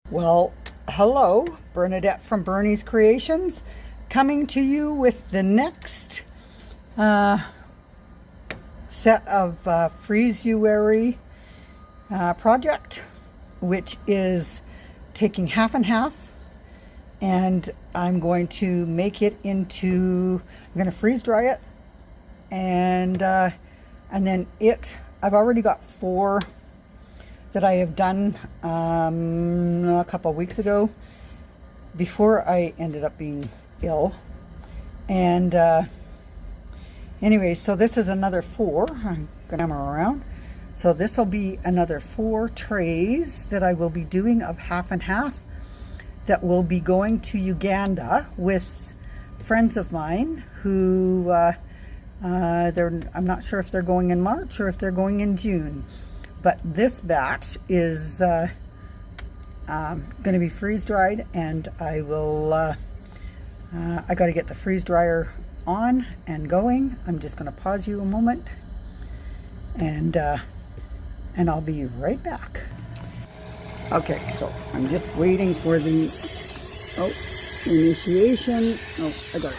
Well, hello, Bernadette from Bernie's Creations, coming to you with the next set of Freezeuary project, which is taking half and half, and I'm going to make it into, I'm going to freeze dry it, and then I've already got 4 that I have done a couple of weeks ago before I ended up being ill. And anyway, so this is another 4. I'm gonna hammer around. So this will be another 4 trays that I will be doing of half and half that will be going to Uganda with friends of mine who I'm not sure if they're going in March or if they're going in June. But this batch is going to be freeze dried, and I will, I got to get the freeze dryer on and going. I'm just going to pause you a moment, and I'll be right back. Okay, so I'm just waiting for the, initiation. Oh, I got it.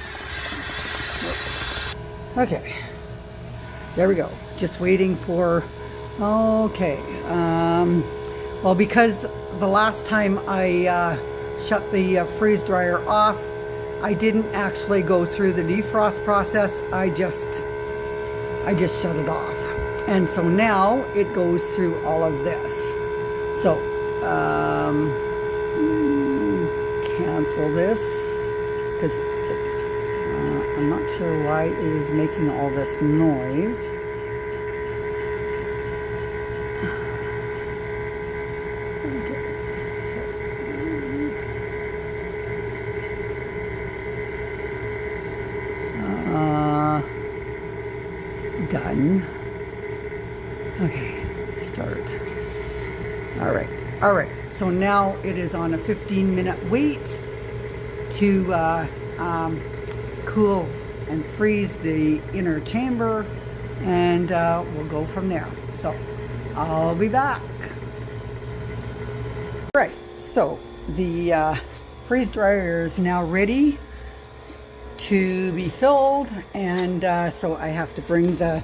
Okay, there we go. Just waiting for, okay, well, because the last time I shut the freeze dryer off, I didn't actually go through the defrost process. I just shut it off. And so now it goes through all of this. So, cancel this, because I'm not sure why it is making all this noise. Done. Okay, start. All right. So now it is on a 15-minute wait to cool and freeze the inner chamber, and we'll go from there. So I'll be back. All right, so the freeze dryer is now ready to be filled, and so I have to bring the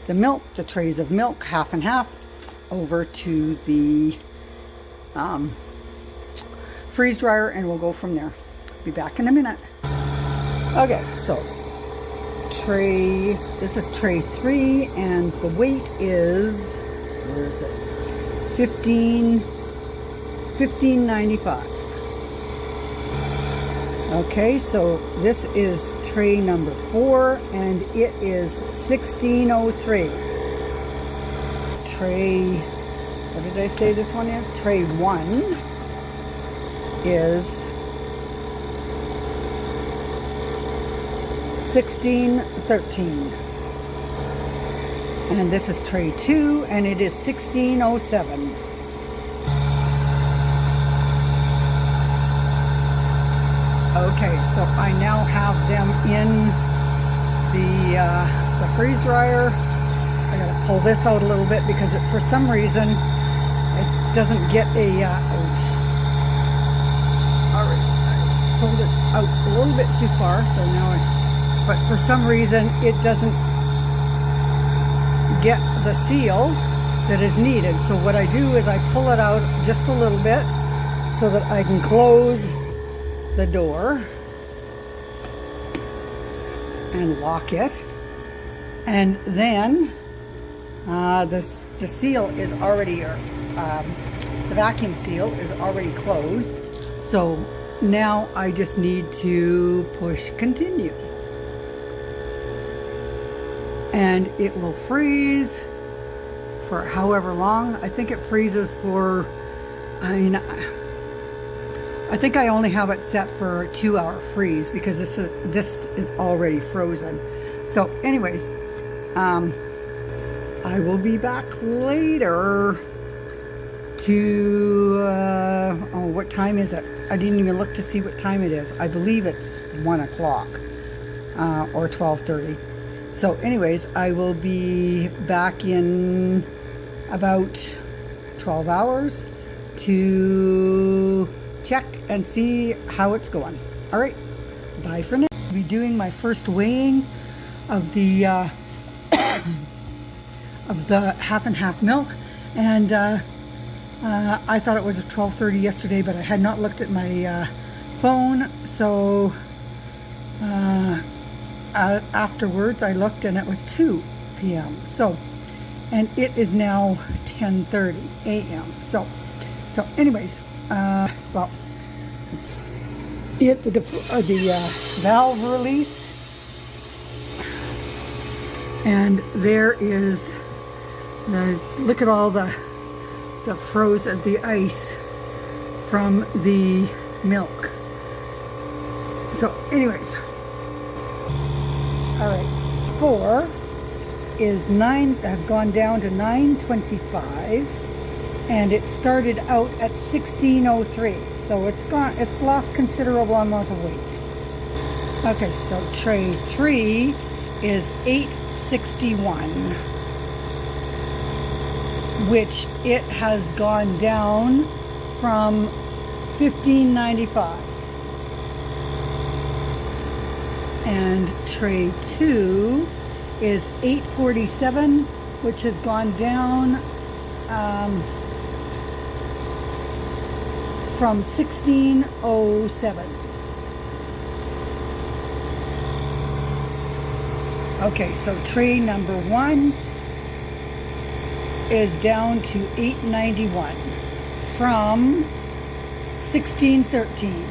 milk, the trays of milk, half and half, over to the freeze dryer, and we'll go from there. Be back in a minute. Okay, so this is tray 3, and the weight is, where is it? 15.95. Okay, so this is tray number 4, and it is 1603. Tray, what did I say this one is? Tray 1 is 1613. And this is tray 2, and it is 1607. Okay, so I now have them in the freeze dryer. I gotta pull this out a little bit because for some reason it doesn't get a, all right, I pulled it out a little bit too far, so now but for some reason it doesn't get the seal that is needed. So what I do is I pull it out just a little bit so that I can close the door and lock it, and then the seal is already, the vacuum seal is already closed, so now I just need to push continue, and it will freeze for however long. I think it freezes for, I think I only have it set for a 2-hour freeze because this is already frozen. So anyways, I will be back later to, what time is it? I didn't even look to see what time it is. I believe it's 1 o'clock or 12:30. So anyways, I will be back in about 12 hours to check and see how it's going. All right, bye for now. I'll be doing my first weighing of the of the half and half milk, and I thought it was 12:30 yesterday, but I had not looked at my phone, so afterwards I looked and it was 2 p.m. So, and it is now 10:30 a.m. So anyways, well, it's it the valve release, and there is look at all the frozen, the ice from the milk. So anyways, all right, 4 is 9, has gone down to 9.25, and it started out at 16.03, so it's lost considerable amount of weight. Okay, so tray 3 is 8.61, which it has gone down from 15.95. And tray 2 is 8.47, which has gone down from 16.07. Okay, so tray number 1 is down to 8.91 from 16.13.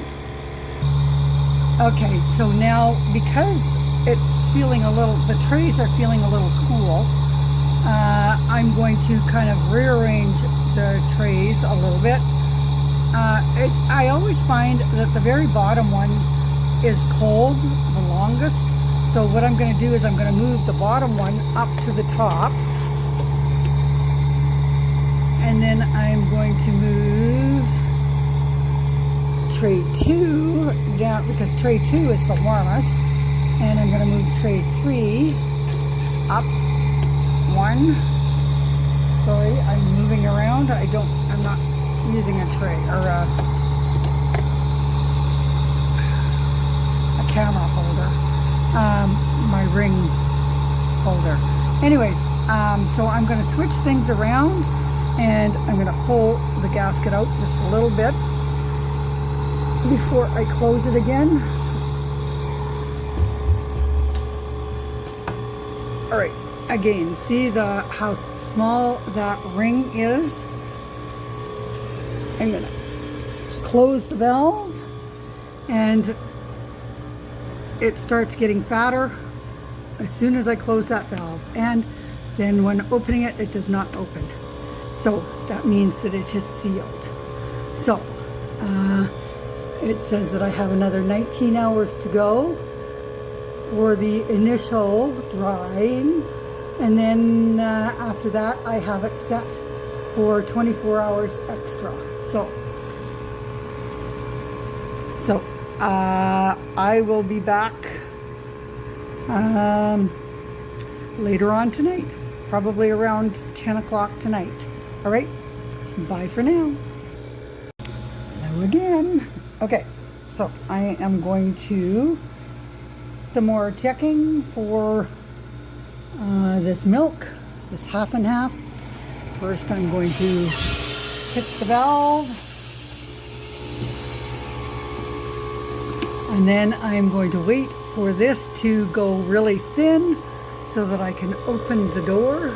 Okay, so now because it's feeling a little, the trays are feeling a little cool, I'm going to kind of rearrange the trays a little bit. I always find that the very bottom one is cold the longest, so what I'm going to do is I'm going to move the bottom one up to the top, and then I'm going to move tray 2 down, because tray 2 is the warmest, and I'm going to move tray 3 up 1. Sorry, I'm moving around. I'm not using a tray or a camera holder, my ring holder. Anyways, so I'm going to switch things around, and I'm going to pull the gasket out just a little bit before I close it again. All right, again, see how small that ring is? I'm gonna close the valve, and it starts getting fatter as soon as I close that valve, and then when opening it, it does not open. So that means that it is sealed. So it says that I have another 19 hours to go for the initial drying, and then after that I have it set for 24 hours extra. So I will be back later on tonight, probably around 10 o'clock tonight. All right, bye for now. Hello again. Okay, so I am going to some more checking for this milk, this half and half. First, I'm going to hit the valve, and then I'm going to wait for this to go really thin so that I can open the door.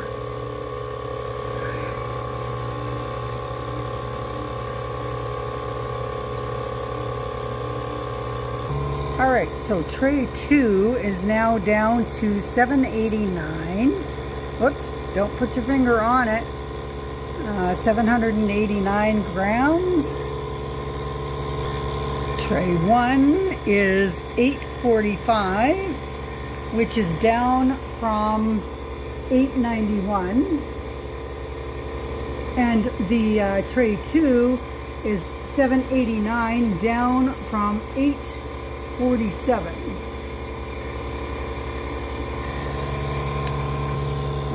All right, so tray 2 is now down to 789. Whoops, don't put your finger on it. 789 grams. Tray 1 is 845, which is down from 891. And the tray 2 is 789, down from 847.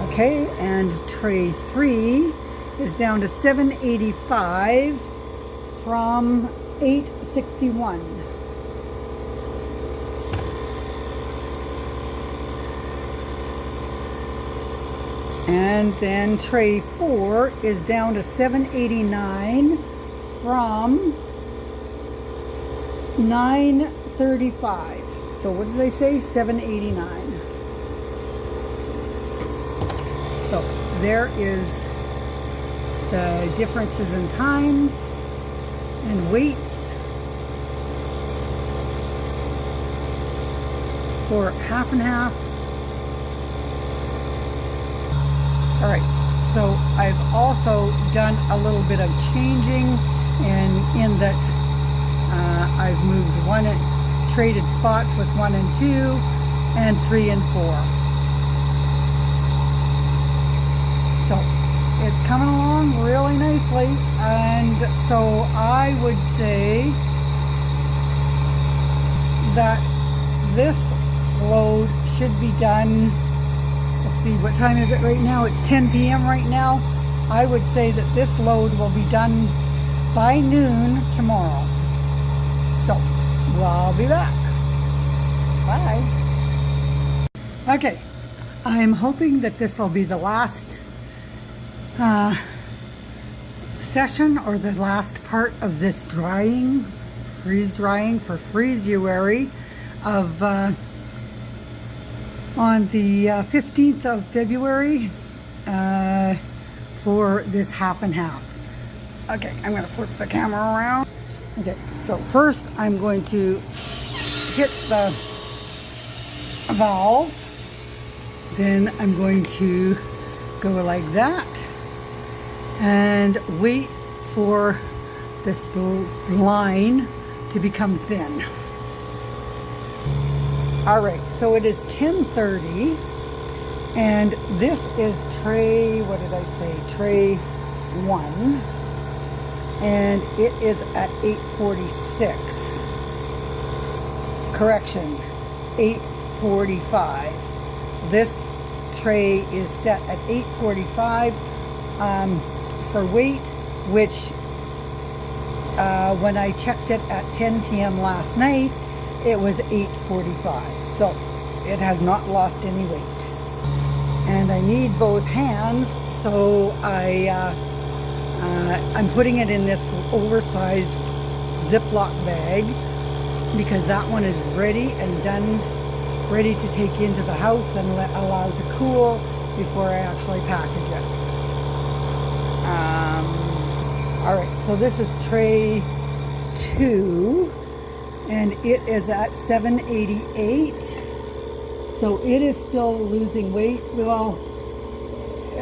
Okay, and tray 3 is down to 785 from 861. And then tray 4 is down to 789 from 935. So what did I say? 789. So there is the differences in times and weights for half and half. All right, so I've also done a little bit of changing, and in that I've moved traded spots with 1 and 2 and 3 and 4. So it's coming along really nicely, and so I would say that this load should be done. Let's see, what time is it right now? It's 10 p.m. right now. I would say that this load will be done by noon tomorrow. So, well, I'll be back. Bye. Okay, I'm hoping that this will be the last session, or the last part of this drying, freeze drying for Freezeuary of on the 15th of February for this half and half. Okay, I'm going to flip the camera around. Okay, so first I'm going to hit the valve, then I'm going to go like that and wait for this line to become thin. All right, so it is 10:30, and this is tray, what did I say, tray 1, and it is at 8:46. Correction, 8:45. This tray is set at 8:45 for weight, which when I checked it at 10 p.m. last night, it was 8:45, so it has not lost any weight. And I need both hands, so I'm putting it in this oversized Ziploc bag because that one is ready and done, ready to take into the house and allowed to cool before I actually package it. All right, so this is tray 2. And it is at 788, so it is still losing weight. Well,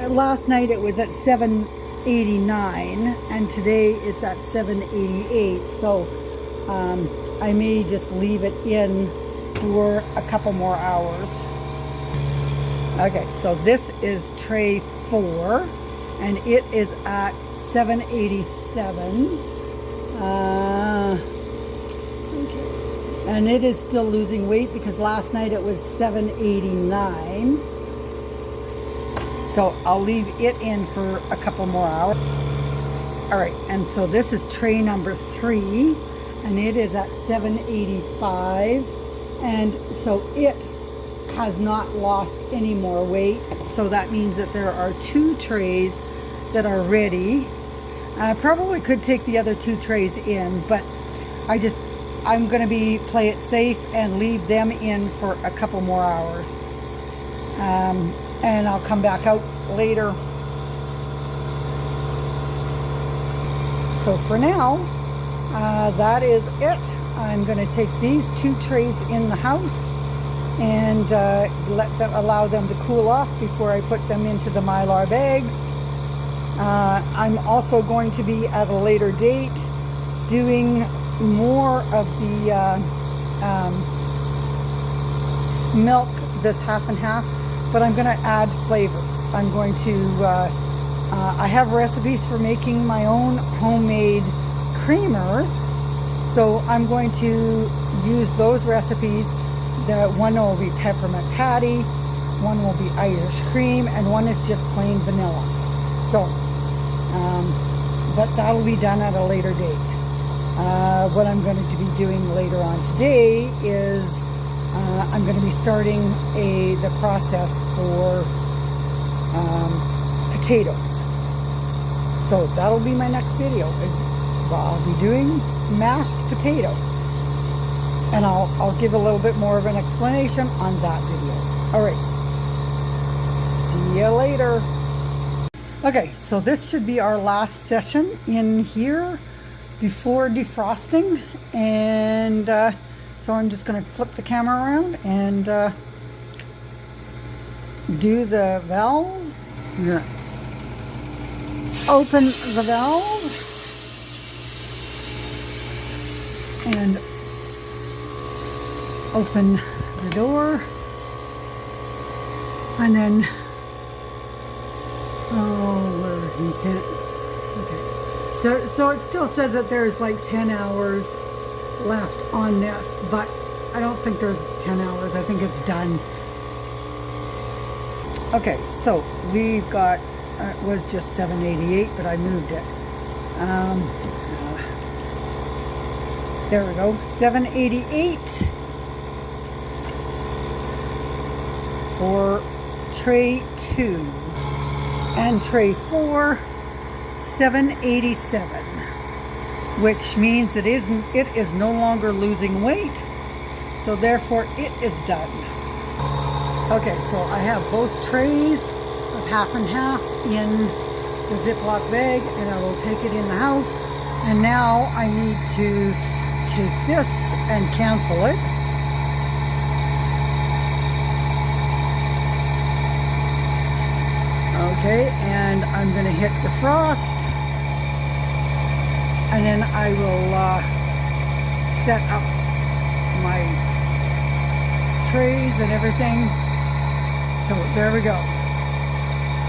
last night it was at 789, and today it's at 788, so I may just leave it in for a couple more hours. Okay, so this is tray 4, and it is at 787. And it is still losing weight because last night it was 789. So I'll leave it in for a couple more hours. All right, and so this is tray number 3, and it is at 785. And so it has not lost any more weight. So that means that there are 2 trays that are ready. I probably could take the other 2 trays in, but I'm going to play it safe and leave them in for a couple more hours. And I'll come back out later. So for now, that is it. I'm going to take these 2 trays in the house and allow them to cool off before I put them into the Mylar bags. I'm also going to be at a later date doing more of the milk, this half and half, but I'm going to add flavors. I'm going to I have recipes for making my own homemade creamers, so I'm going to use those recipes. The one will be Peppermint Patty, one will be Irish cream, and one is just plain vanilla. So but that'll be done at a later date. What I'm going to be doing later on today is I'm going to be starting the process for potatoes. So that'll be my next video. I'll be doing mashed potatoes, and I'll give a little bit more of an explanation on that video. All right, see you later. Okay, so this should be our last session in here before defrosting, and so I'm just going to flip the camera around and do the valve. Yeah. Open the valve and open the door, and then you can't. Okay, so it still says that there's like 10 hours left on this, but I don't think there's 10 hours. I think it's done. Okay, so we've got it was just 788, but I moved it. There we go, 788 for tray 2, and tray 4, 787, which means it is no longer losing weight, so therefore it is done. Okay, so I have both trays of half and half in the Ziploc bag, and I will take it in the house. And now I need to take this and cancel it. Okay, and I'm going to hit defrost, and then I will set up my trays and everything. So there we go.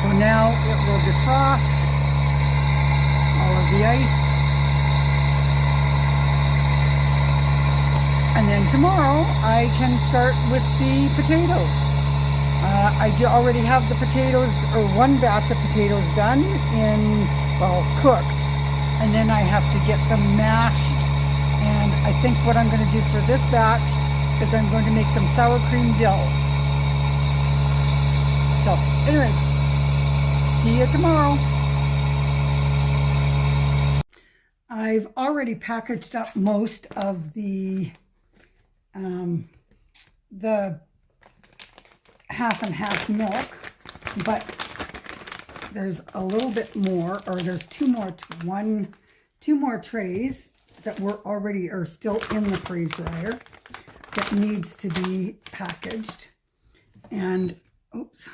So now it will defrost all of the ice. And then tomorrow I can start with the potatoes. I already have the potatoes, or one batch of potatoes done cooked. And then I have to get them mashed. And I think what I'm going to do for this batch is I'm going to make them sour cream dill. So, anyways, see you tomorrow. I've already packaged up most of the half and half milk, but there's a little bit more, or there's two more trays that are still in the freeze dryer that needs to be packaged. And oops.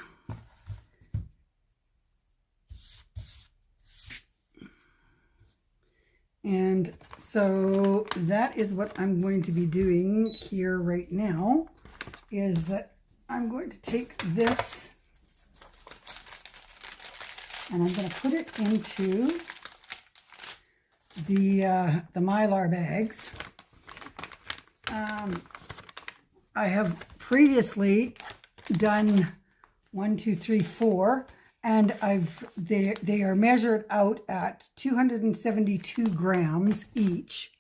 And so that is what I'm going to be doing here right now, is that I'm going to take this and I'm going to put it into the Mylar bags. I have previously done 1, 2, 3, 4, and they are measured out at 272 grams each.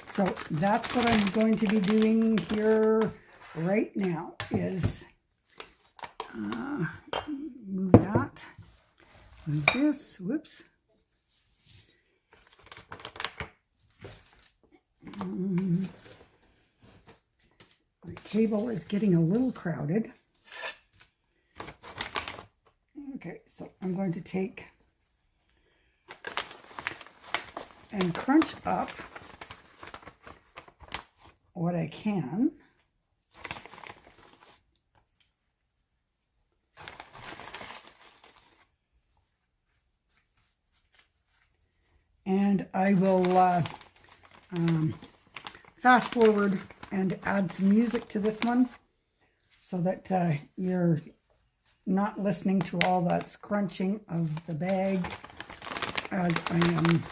So that's what I'm going to be doing here right now, is move that, move this, whoops. My table is getting a little crowded. Okay, so I'm going to take and crunch up what I can. And I will fast forward and add some music to this one so that you're not listening to all the scrunching of the bag as I am.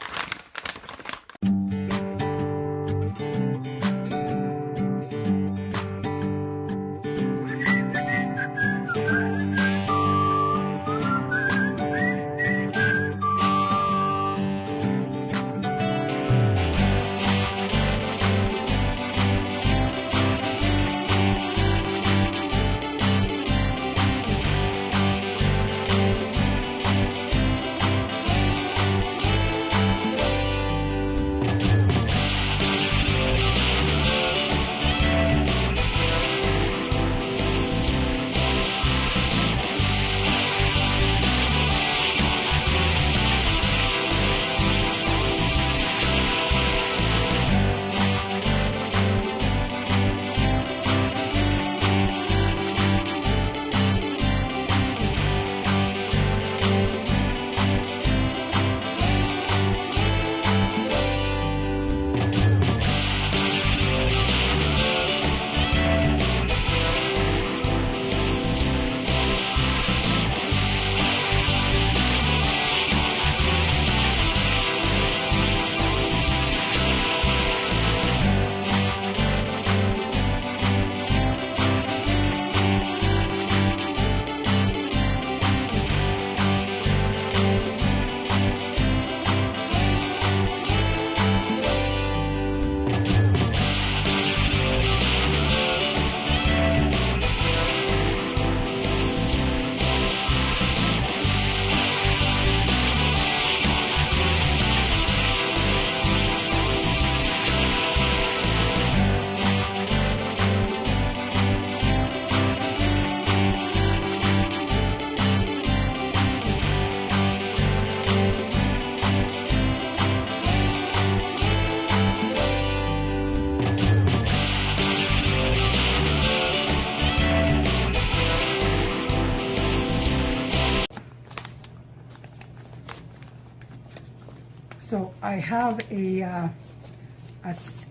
I have a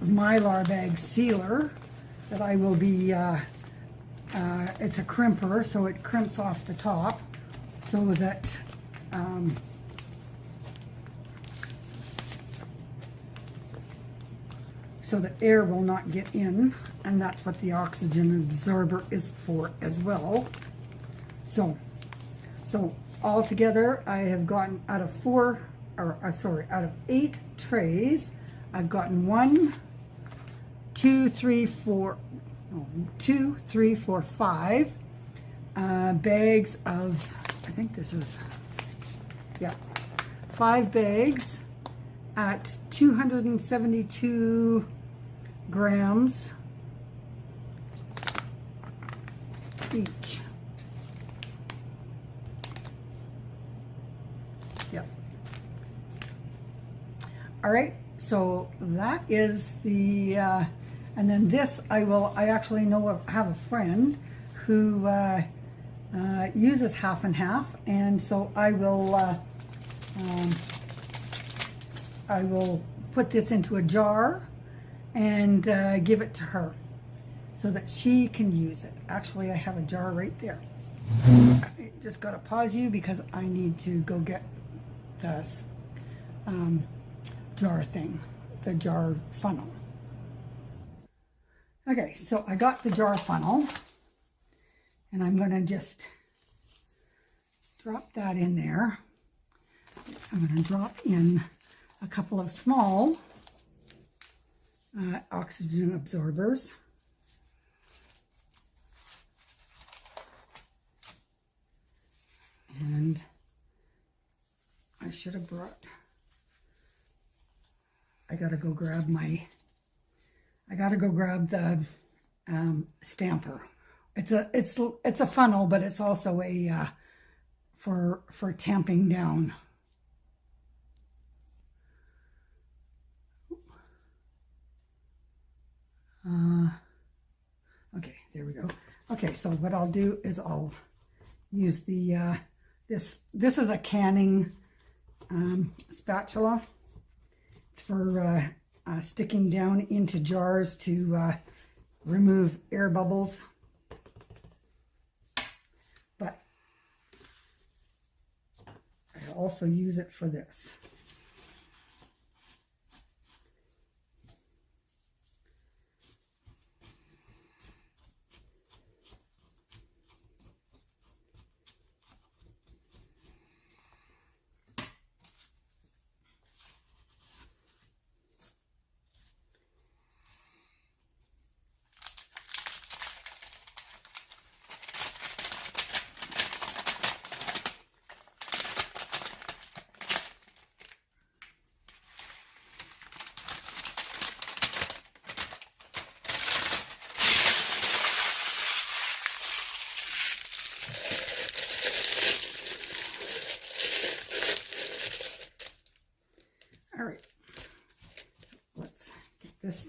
Mylar bag sealer that I will be, it's a crimper, so it crimps off the top so that air will not get in, and that's what the oxygen absorber is for as well. So altogether, I have gotten out of out of 8 trays, I've gotten 1, 2, 3, 4, 5 bags of, I think this is, yeah, 5 bags at 272 grams each. Yep. All right, so that is the, and then this I actually have a friend who uses half and half, and so I will put this into a jar and give it to her so that she can use it. Actually, I have a jar right there. I just got to pause you because I need to go get the jar thing, the jar funnel. Okay, so I got the jar funnel, and I'm going to just drop that in there. I'm going to drop in a couple of small oxygen absorbers. And I should have brought, I gotta go grab the stamper. It's a funnel, but it's also a for tamping down. Okay, there we go. Okay, so what I'll do is I'll use the this is a canning spatula. It's for sticking down into jars to remove air bubbles. But I also use it for this. All right, let's get this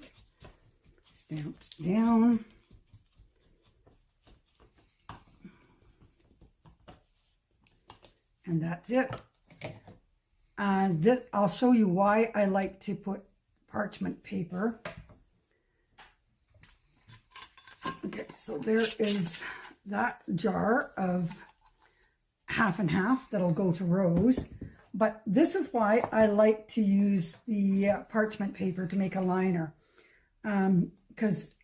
stamped down. And that's it. I'll show you why I like to put parchment paper. Okay, so there is that jar of half and half that'll go to Rose. But this is why I like to use the parchment paper to make a liner. Because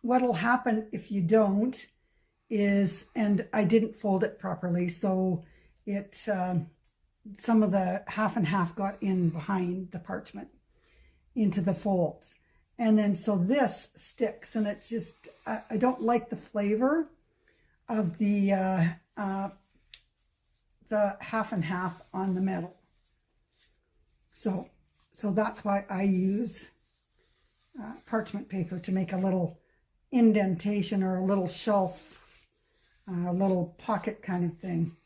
what'll happen if you don't is, and I didn't fold it properly, so it some of the half and half got in behind the parchment into the folds. And then so this sticks, and it's just, I don't like the flavor of the half and half on the metal. So that's why I use parchment paper to make a little indentation or a little shelf, a little pocket kind of thing.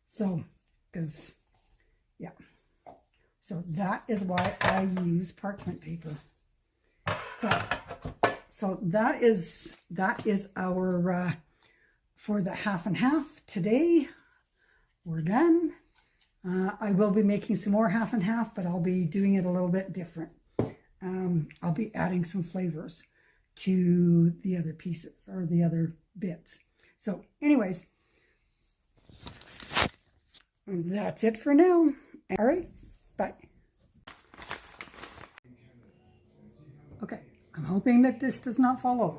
So, because, yeah. So that is why I use parchment paper. But, so that is our, for the half and half today. We're done. I will be making some more half and half, but I'll be doing it a little bit different. I'll be adding some flavors to the other pieces or the other bits. So anyways, that's it for now. All right, bye. Okay, I'm hoping that this does not fall over.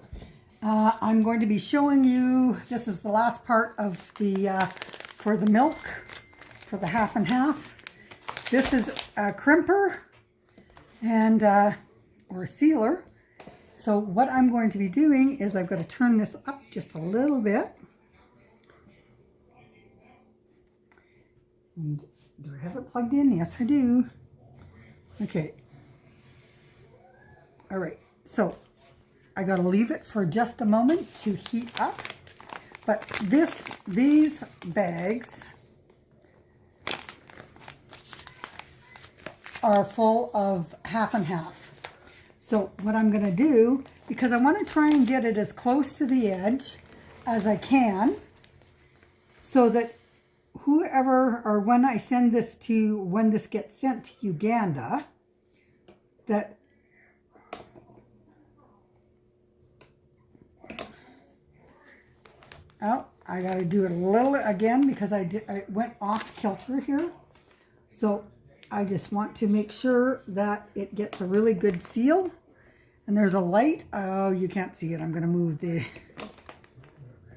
I'm going to be showing you, this is the last part of the, for the milk, for the half and half. This is a crimper and, or a sealer. So what I'm going to be doing is I've got to turn this up just a little bit. And do I have it plugged in? Yes, I do. Okay. All right, so I got to leave it for just a moment to heat up. But these bags are full of half and half. So what I'm going to do, because I want to try and get it as close to the edge as I can, so that whoever, or when I send this to, when this gets sent to Uganda, that oh, I got to do it a little again because I went off kilter here. So I just want to make sure that it gets a really good seal. And there's a light. Oh, you can't see it. I'm going to move the,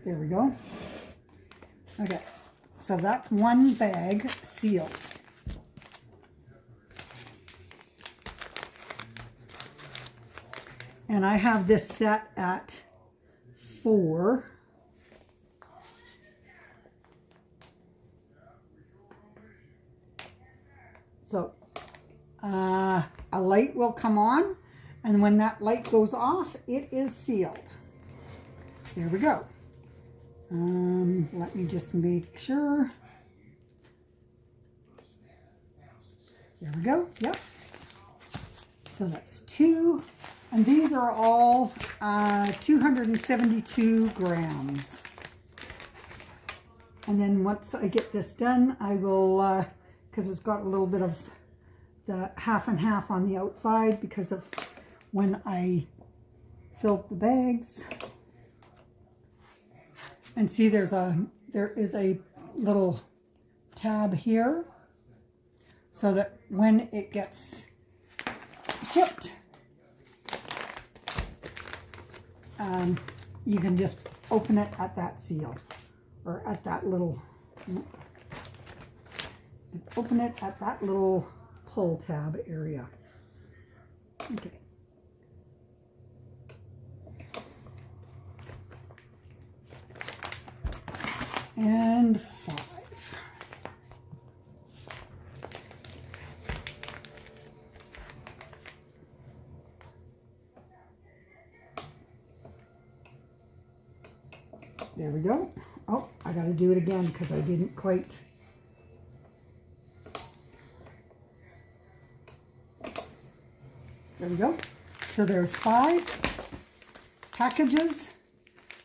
there we go. Okay, so that's one bag sealed. And I have this set at 4. So a light will come on, and when that light goes off, it is sealed. There we go. Let me just make sure. There we go. Yep. So that's 2. And these are all 272 grams. And then once I get this done, I will, because it's got a little bit of the half and half on the outside because of when I filled the bags. And see, there is a little tab here so that when it gets shipped, you can just open it at that seal, or at that little, open it at that little pull tab area. Okay. And 5. There we go. Oh, I got to do it again because I didn't quite. There we go. So there's 5 packages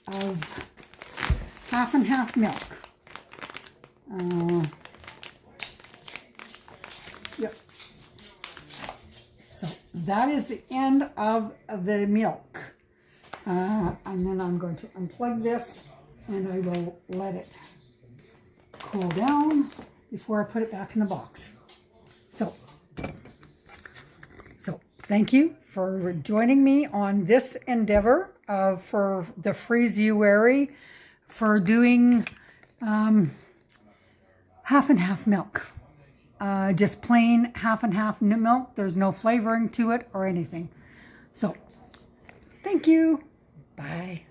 of half and half milk. Yep. So that is the end of the milk. And then I'm going to unplug this and I will let it cool down before I put it back in the box. So thank you for joining me on this endeavor for the Freezeuary, for doing half and half milk. Just plain half and half milk. There's no flavoring to it or anything. So thank you. Bye.